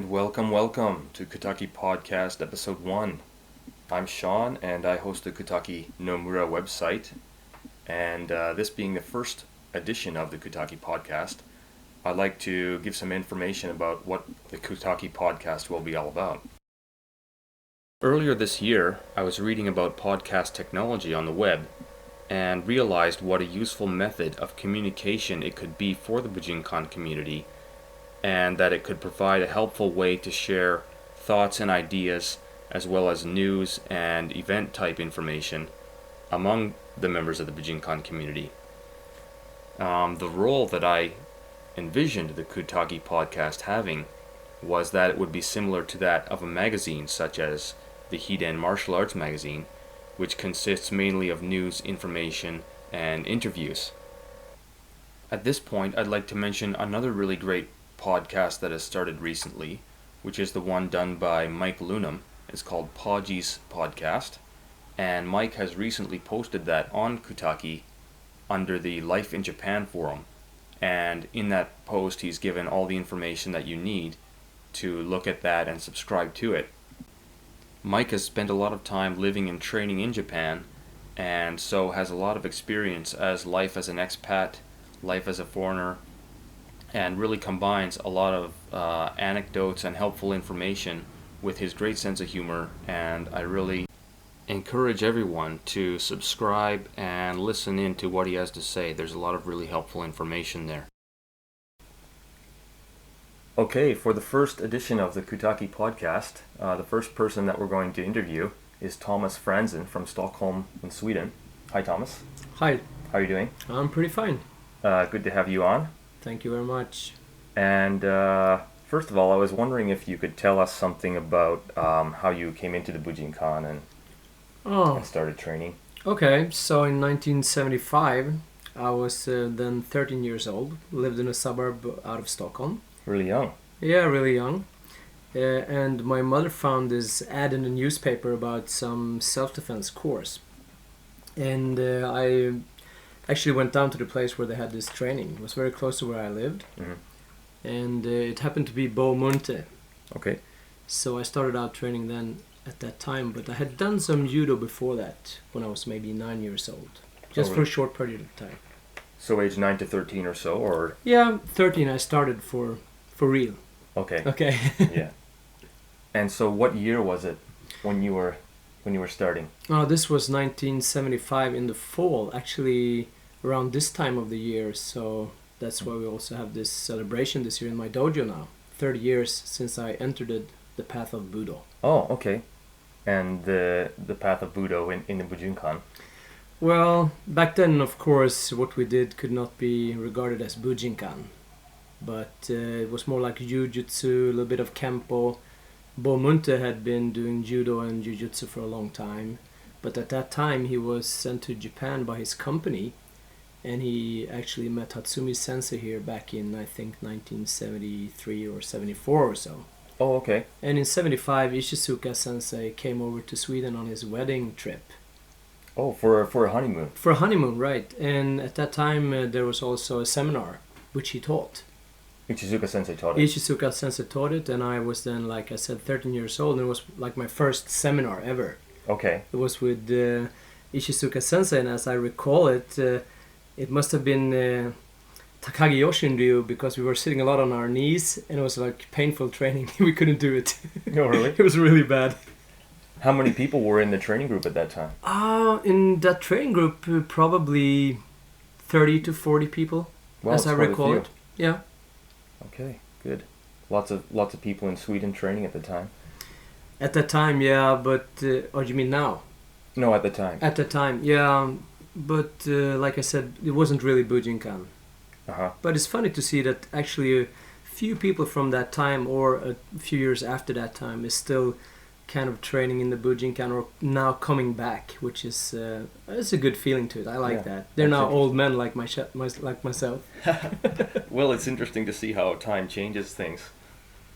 And welcome to Kutaki Podcast Episode 1. I'm Shawn, and I host the Kutaki Nomura website. And this being the first edition of the Kutaki Podcast, I'd like to give some information about what the Kutaki Podcast will be all about. Earlier this year, I was reading about podcast technology on the web and realized what a useful method of communication it could be for the Bujinkan community, and that it could provide a helpful way to share thoughts and ideas as well as news and event type information among the members of the Bujinkan community. The role that I envisioned the Kutaki podcast having was that it would be similar to that of a magazine such as the Hiden Martial Arts magazine, which consists mainly of news, information, and interviews. At this point, I'd like to mention another really great podcast that has started recently, which is the one done by Mike Lunam. It's called Podgy's Podcast, and Mike has recently posted that on Kutaki under the Life in Japan forum, and in that post he's given all the information that you need to look at that and subscribe to it. Mike has spent a lot of time living and training in Japan, and so has a lot of experience as life as an expat, life as a foreigner, and really combines a lot of anecdotes and helpful information with his great sense of humor. And I really encourage everyone to subscribe and listen in to what he has to say. There's a lot of really helpful information there. Okay, for the first edition of the Kutaki podcast, the first person that we're going to interview is Thomas Franzén from Stockholm in Sweden. Hi, Thomas. Hi. How are you doing? I'm pretty fine. Good to have you on. Thank you very much. And first of all, I was wondering if you could tell us something about how you came into the Bujinkan and started training. Okay, so in 1975, I was then 13 years old, lived in a suburb out of Stockholm. Really young. Yeah, really young. And my mother found this ad in the newspaper about some self-defense course. And I actually went down to the place where they had this training. It was very close to where I lived. Mm-hmm. And it happened to be Bomunte. Okay. So I started out training then at that time, but I had done some judo before that when I was maybe 9 years old. Just for a short period of time. So age 9 to 13 or so, or? Yeah, 13 I started for real. Okay. Okay. Yeah. And so what year was it when you were starting? This was 1975 in the fall, actually around this time of the year. So that's why we also have this celebration this year in my dojo now. 30 years since I entered the path of Budo. Oh, okay. And the path of Budo in the Bujinkan? Well, back then, of course, what we did could not be regarded as Bujinkan. But it was more like Jiu-Jitsu, a little bit of Kempo. Bomunte had been doing Judo and Jiu-Jitsu for a long time. But at that time, he was sent to Japan by his company. And he actually met Hatsumi Sensei here back in, I think, 1973 or 74 or so. Oh, okay. And in 75, Ishizuka Sensei came over to Sweden on his wedding trip. Oh, for a honeymoon. For a honeymoon, right. And at that time, there was also a seminar, which he taught. Ishizuka Sensei taught it? Ishizuka Sensei taught it, and I was then, like I said, 13 years old, and it was like my first seminar ever. Okay. It was with Ishizuka Sensei, and as I recall it, it must have been Takagi Yoshinryu, because we were sitting a lot on our knees, and it was like painful training. We couldn't do it. Oh, really? It was really bad. How many people were in the training group at that time? In that training group, probably 30 to 40 people, Well, as I recall it. Yeah. Okay, good. Lots of people in Sweden training at the time. At that time, yeah, but or do you mean now? No, at the time. At the time, yeah, but like I said, it wasn't really Bujinkan. Uh-huh. But it's funny to see that actually a few people from that time or a few years after that time is still kind of training in the Bujinkan or now coming back, which is it's a good feeling to it. I like that. They're now old men like myself. Well, it's interesting to see how time changes things.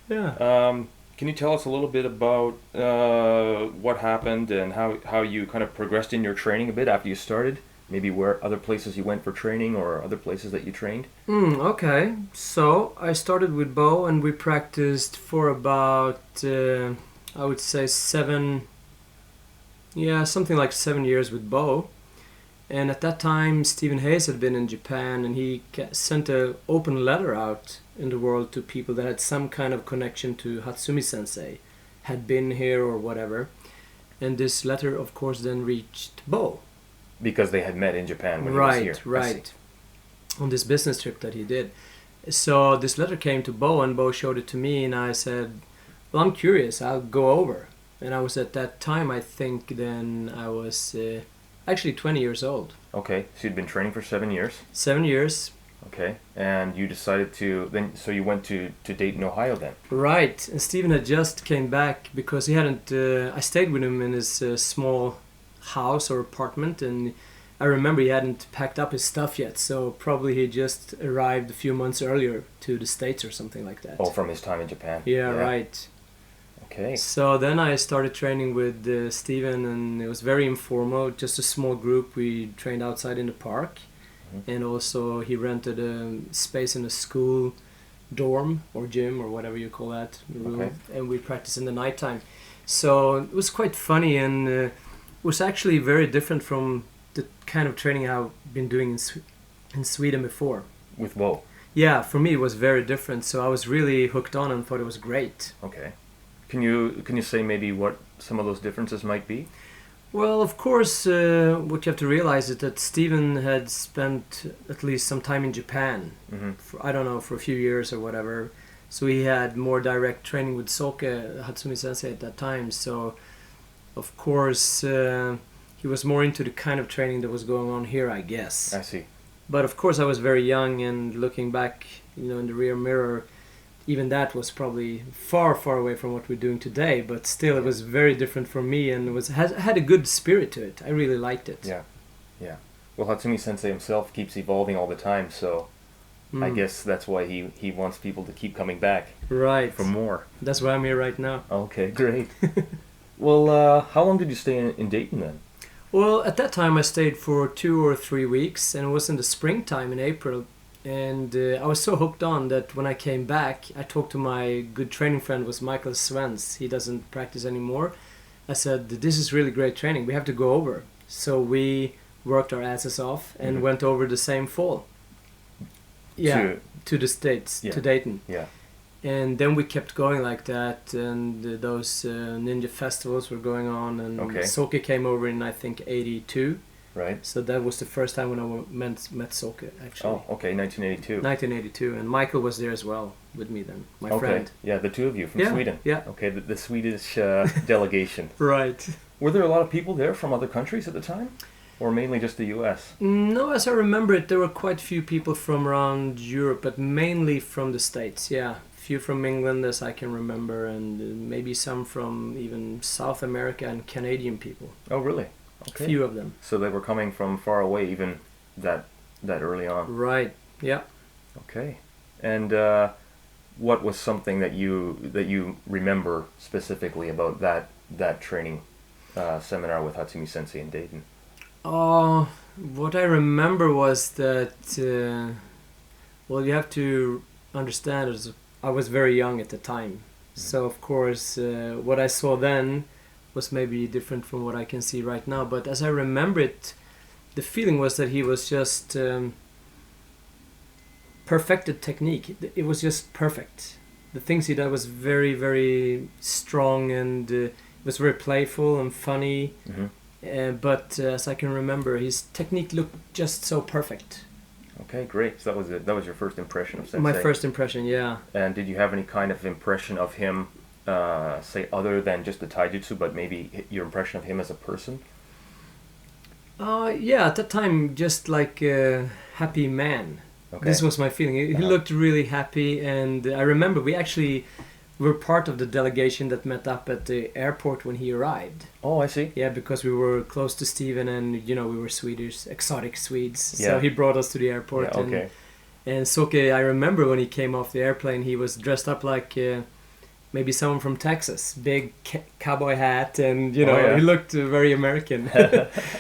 Yeah. Can you tell us a little bit about what happened and how you kind of progressed in your training a bit after you started maybe where other places you went for training or other places that you trained? Okay, so I started with Bo and we practiced for about, I would say something like 7 years with Bo. And at that time, Stephen Hayes had been in Japan, and he sent an open letter out in the world to people that had some kind of connection to Hatsumi Sensei, had been here or whatever. And this letter, of course, then reached Bo. Because they had met in Japan when he was here. Right. On this business trip that he did. So this letter came to Bo, and Bo showed it to me, and I said, well, I'm curious, I'll go over. And I was at that time, I think then I was... actually 20 years old. Okay, so you'd been training for 7 years. 7 years. Okay, and you decided so you went to Dayton, Ohio then? Right, and Stephen had just came back because he hadn't, I stayed with him in his small house or apartment, and I remember he hadn't packed up his stuff yet, so probably he just arrived a few months earlier to the States or something like that. Oh, from his time in Japan? Yeah. Right. Okay. So then I started training with Steven, and it was very informal, just a small group. We trained outside in the park, and also he rented a space in a school dorm or gym or whatever you call that room, and we practiced in the nighttime. So it was quite funny, and it was actually very different from the kind of training I've been doing in Sweden before. With Bo? Yeah, for me it was very different, so I was really hooked on and thought it was great. Okay. Can you say maybe what some of those differences might be? Well, of course, what you have to realize is that Steven had spent at least some time in Japan, for a few years or whatever. So he had more direct training with Soke, Hatsumi Sensei at that time. So, of course, he was more into the kind of training that was going on here, I guess. I see. But of course, I was very young, and looking back, in the rear mirror, even that was probably far, far away from what we're doing today, but still it was very different for me, and it had a good spirit to it. I really liked it. Yeah. Well, Hatsumi Sensei himself keeps evolving all the time, so I guess that's why he wants people to keep coming back. Right. For more. That's why I'm here right now. Okay, great. Well, how long did you stay in Dayton then? Well, at that time I stayed for 2 or 3 weeks, and it was in the springtime in April. And I was so hooked on that when I came back, I talked to my good training friend, was Michael Svens. He doesn't practice anymore. I said, this is really great training. We have to go over. So we worked our asses off and went over the same fall. Yeah, to the States, to Dayton. Yeah. And then we kept going like that, and those ninja festivals were going on, and Soke came over in, I think, 82. Right. So that was the first time when I met Soke, actually. Oh, okay, 1982. 1982, and Michael was there as well with me then, my friend. Yeah, the two of you from Sweden. Yeah. Okay, the Swedish delegation. Right. Were there a lot of people there from other countries at the time? Or mainly just the US? No, as I remember it, there were quite a few people from around Europe, but mainly from the States, yeah. Few from England, as I can remember, and maybe some from even South America and Canadian people. Oh, really? Okay. Few of them. So they were coming from far away, even that early on. Right. Yeah. Okay. And what was something that you remember specifically about that training seminar with Hatsumi Sensei in Dayton? What I remember was that. You have to understand is I was very young at the time, so of course what I saw then was maybe different from what I can see right now, but as I remember it, the feeling was that he was just perfected technique. It was just perfect. The things he did was very, very strong, and it was very playful and funny, but as I can remember, his technique looked just so perfect. Okay, great. So that was your first impression of Sensei? My first impression, yeah. And did you have any kind of impression of him, say, other than just the taijutsu, but maybe your impression of him as a person? Yeah, at that time, just like a happy man. Okay. This was my feeling. He looked really happy, and I remember we actually were part of the delegation that met up at the airport when he arrived. Oh, I see. Yeah, because we were close to Steven, and we were Swedish, exotic Swedes. Yeah. So he brought us to the airport. Yeah, okay. And Soke, I remember when he came off the airplane, he was dressed up like maybe someone from Texas, big cowboy hat, and Oh, yeah. he looked very American.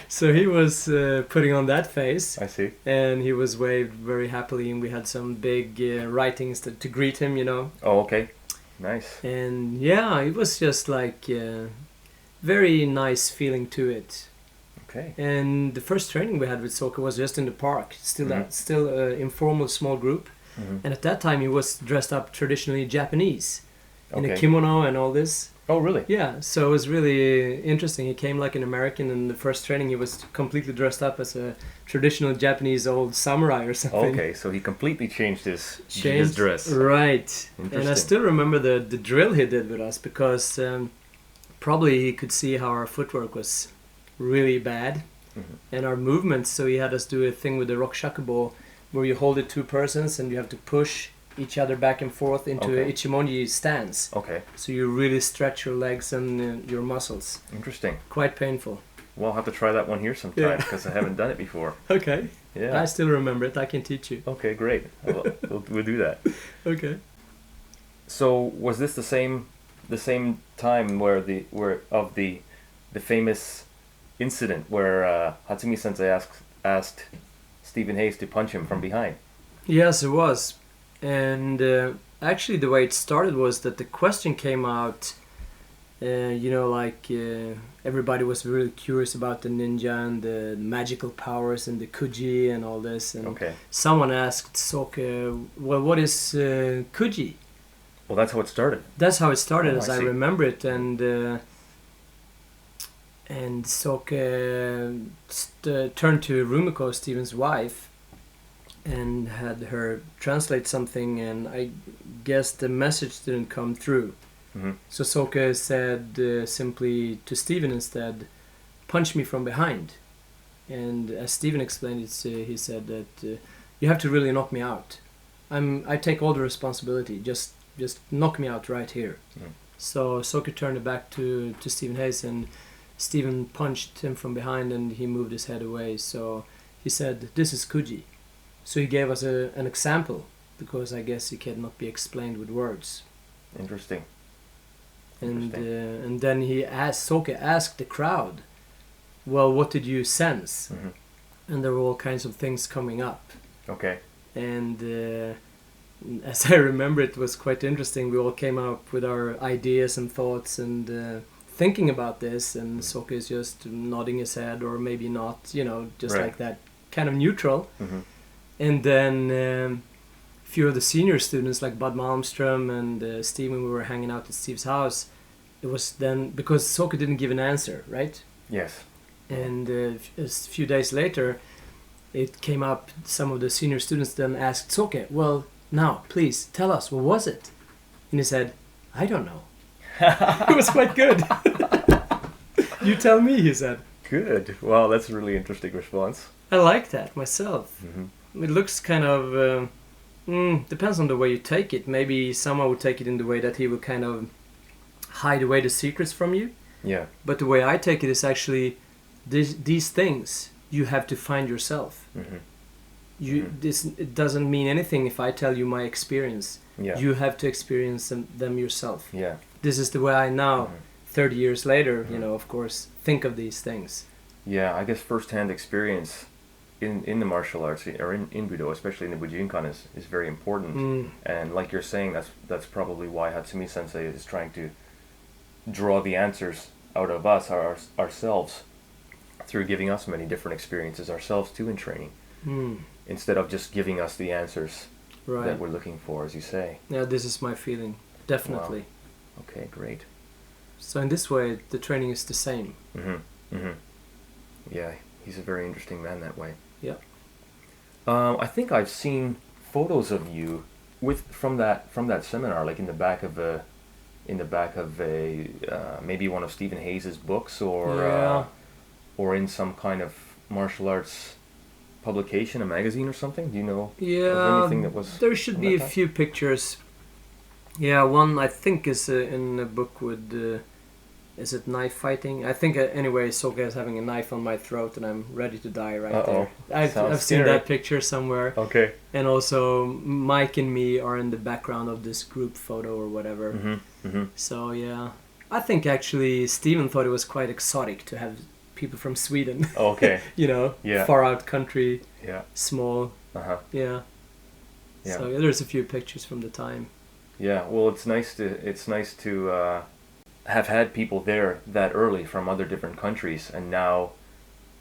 So he was putting on that face, I see. and he was waved very happily, and we had some big writings to greet him, Oh, okay. Nice. And yeah, it was just like very nice feeling to it. Okay. And the first training we had with Soke was just in the park, still Mhm. still an informal small group. Mhm. And at that time he was dressed up traditionally Japanese, in a Okay. kimono and all this. Oh, really? Yeah, so it was really interesting. He came like an American, and the first training he was completely dressed up as a traditional Japanese old samurai or something. Okay, so he completely changed his Changed, dress. right? And I Interesting. still remember the drill he did with us, because probably he could see how our footwork was really bad, Mhm. and our movements. So he had us do a thing with the rock shakubo, where you hold it two persons and you have to push each other back and forth into Okay. a ichimonji stance. Okay, So you really stretch your legs and your muscles. interesting. Quite painful. Well, I'll have to try that one here sometime Yeah. because I haven't done it before. Okay. Yeah. I still remember it. I can teach you. Okay, great. We'll do that. Okay. So was this the same time where the famous incident where Hatsumi Sensei asked Stephen Hayes to punch him from behind? Yes, it was. And actually, the way it started was that the question came out. Everybody was really curious about the ninja and the magical powers and the kuji and all this. And Okay. someone asked Soke, well, what is kuji? Well, that's how it started. That's how it started, Oh, as I I see. remember it. And Soke turned to Rumiko, Stephen's wife, and had her translate something, and I guess the message didn't come through. Hmm. So Soke said simply to Stephen instead, punch me from behind. And as Stephen explained it, he said that you have to really knock me out. I take all the responsibility. Just knock me out right here. Mm. So Soke turned it back to Stephen Hayes, and Stephen punched him from behind, and he moved his head away. So he said, this is kuji. So he gave us an example, because I guess it cannot be explained with words. Interesting. And Interesting. and then Soke asked the crowd, well, what did you sense? Hmm. And there were all kinds of things coming up. Okay. And as I remember, it was quite interesting. We all came up with our ideas and thoughts and thinking about this, and Soke is just nodding his head, or maybe not, just Right. like that, kind of neutral. Hmm. And then a few of the senior students, like Bud Malmström and Steve, when we were hanging out at Steve's house, it was then, because Soke didn't give an answer, right? Yes. And a few days later, it came up, some of the senior students then asked Soke, well, now, please, tell us, what was it? And he said, I don't know. It was quite good. You tell me, he said. Good. Wow, that's a really interesting response. I like that myself. Hmm. It looks kind of... depends on the way you take it. Maybe someone would take it in the way that he would kind of hide away the secrets from you. Yeah. But the way I take it is actually these things you have to find yourself. Hmm. It doesn't mean anything if I tell you my experience. Yeah. You have to experience them yourself. Yeah. This is the way I now, Mhm. 30 years later, Mhm. of course, think of these things. Yeah, I guess first-hand experience in the martial arts, or in Budo, especially in the Bujinkan, is very important. Mm, And like you're saying, that's probably why Hatsumi Sensei is trying to draw the answers out of us, ourselves, through giving us many different experiences ourselves too in training, instead of just giving us the answers right. that we're looking for, as you say. Yeah, this is my feeling. Definitely. Okay, great. So in this way, the training is the same. Hmm. Hmm. Yeah, he's a very interesting man that way. Yeah. I think I've seen photos of you from that seminar, like in the back of a maybe one of Stephen Hayes's books, Yeah. or in some kind of martial arts publication, a magazine or something. Do you know of Yeah, anything that was? there should from be a that time? few pictures. Yeah, one I think is in a book with is it knife fighting? I think anyway, Soke is having a knife on my throat and I'm ready to die right Uh-oh. there. I've seen that picture somewhere. Okay. And also Mike and me are in the background of this group photo or whatever. So yeah, I think actually Steven thought it was quite exotic to have people from Sweden. Okay. You know, Yeah. far out country, Yeah. small. Yeah. Yeah. So yeah, there's a few pictures from the time. Yeah. Well, it's nice to have had people there that early from other different countries, and now,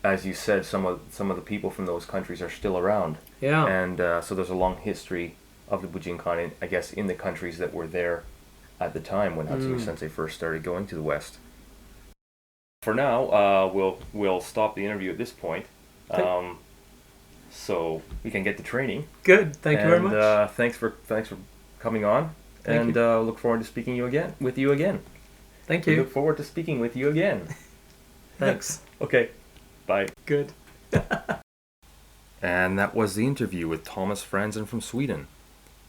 as you said, some of the people from those countries are still around. Yeah. And so there's a long history of the Bujinkan, I guess, in the countries that were there at the time when Hatsumi Sensei first started going to the West. For now, we'll stop the interview at this point, so we can get to training. Good. Thank you very much. Thanks for coming on, Thank and look forward to speaking with you again. Thank We you. look forward to speaking with you again. Thanks. Okay. Bye. Good. And that was the interview with Thomas Franzén from Sweden.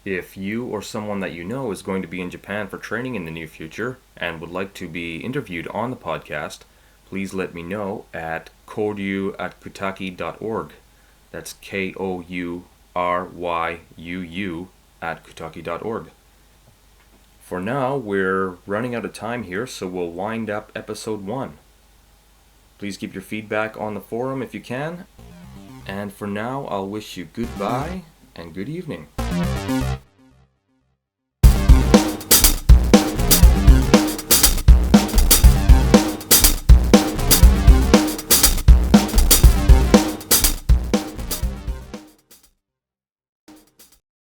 If you or someone that you know is going to be in Japan for training in the near future and would like to be interviewed on the podcast, please let me know at koryu@kutaki.org. That's KOURYUU @kutaki.org. For now, we're running out of time here, so we'll wind up episode 1. Please keep your feedback on the forum if you can. And for now, I'll wish you goodbye and good evening.